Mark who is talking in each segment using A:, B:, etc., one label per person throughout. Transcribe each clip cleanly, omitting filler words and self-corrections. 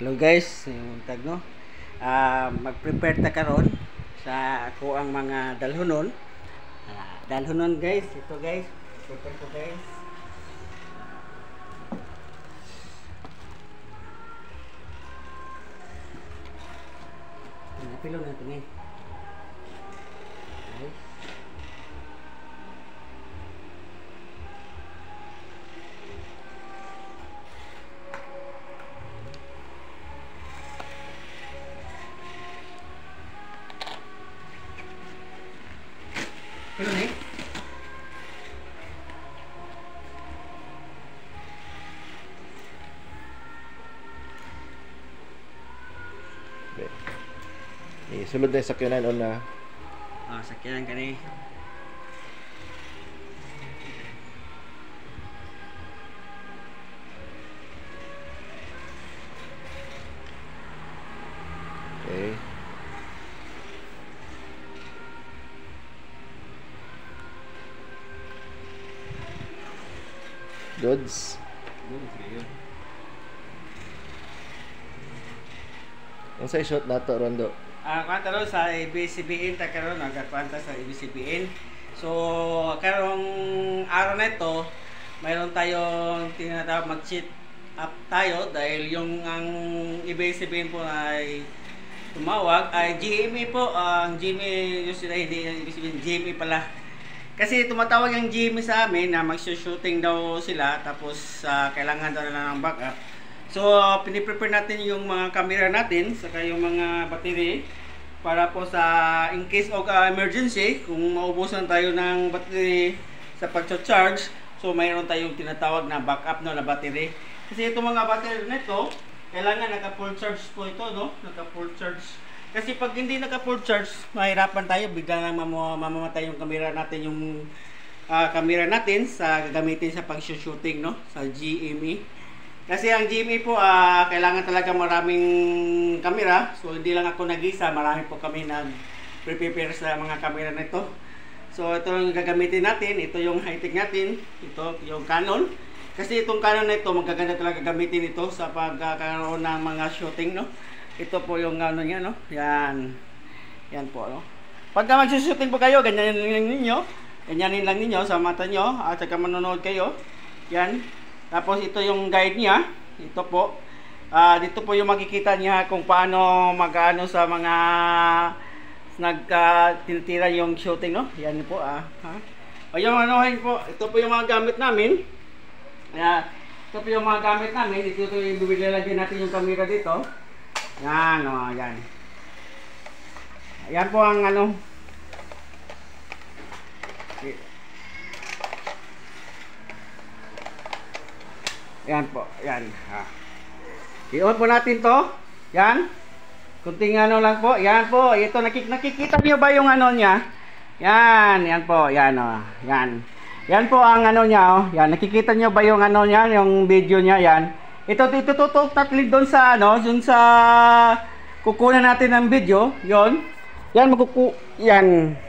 A: Hello guys, yung tag no. Mag-prepare ta karon sa ako ang mga dalhonon. Dalhonon guys, ito guys. Prepare ko guys. Napilo na ito guys. Pero nih.
B: Sulod na yung sakyanan on na.
A: Sakyanan ka ni.
B: Okay. Goods. Ang sa shot nato rondo.
A: Karon sa ABCBN ta karon nagkwanta sa ABCBN. So karong araw na ito, mayroon tayong tinatawag mag-cheat up tayo dahil yung ang ABCBN po ay tumawag ay GMA po, ang GMA yung sila hindi ABCBN, GMA pala. Kasi tumatawag yung GMA sa amin na mag-shooting daw sila tapos kailangan daw na ng backup. So, piniprepare natin yung mga camera natin, saka yung mga battery para po sa in case of emergency, kung maubusan tayo ng battery sa pag-charge, so mayroon tayong tinatawag na backup no, na battery. Kasi itong mga battery nito, kailangan naka-full charge po ito, no? Naka-full charge. Kasi pag hindi naka-full charge, mahirapan tayo, bigla lang mamamatay yung camera natin, yung camera natin sa gagamitin sa pag-shooting, no? Sa GME. Kasi ang GME po, kailangan talaga maraming camera. So, hindi lang ako nag-isa. Marami po kami nag-prepare sa mga camera nito. So, ito yung gagamitin natin. Ito yung high-tech natin. Ito yung Canon. Kasi itong Canon na ito, magaganda talaga gamitin ito sa pagkakaroon ng mga shooting, no? Ito po yung ano niya, no? Yan. Yan po, no? Pagka mag-shooting po kayo, ganyanin lang ninyo. Ganyanin lang ninyo sa mata nyo. At saka manonood kayo. Yan. Tapos ito yung guide niya. Ito po. Dito po yung makikita niya kung paano mag-ano sa mga tinitira yung shooting, no? Yan po, O yung ano po, ito po yung mga gamit namin. Ito po yung mga gamit namin. Ito yung bibigyan natin yung camera dito. Yan, yan. Yan po ang ano. Yan po, yan. I-on po natin to. Yan. Kunting ano lang po. Yan po. Ito, nakikita niyo ba yung ano niya? Yan, yan po. Yan, yan. Yan po ang ano niya, Yan, nakikita niyo ba yung ano niya, yung video niya, yan. Ito tutok natin doon sa ano, doon sa kukunan natin ng video, yon. Yan yan.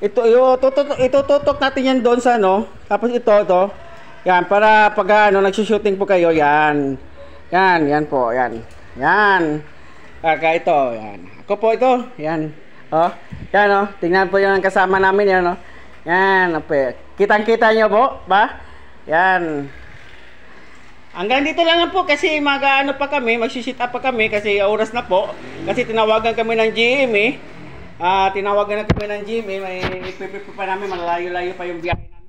A: Ito tutok natin yan doon sa ano. Tapos ito. Yan, para pag nagsushooting po kayo, yan. Yan po, yan. Yan. Ito, yan. Ako po ito, yan. Yan, tingnan po yung kasama namin, yan, Yan, kitang-kita nyo po, ba? Yan. Hanggang dito lang po kasi mag-ano pa kami, mag-sit up pa kami kasi oras na po. Kasi tinawagan kami ng GMA. Tinawagan na kami ng GMA, may ipiprepare pa namin, malayo-layo pa yung biyahe namin.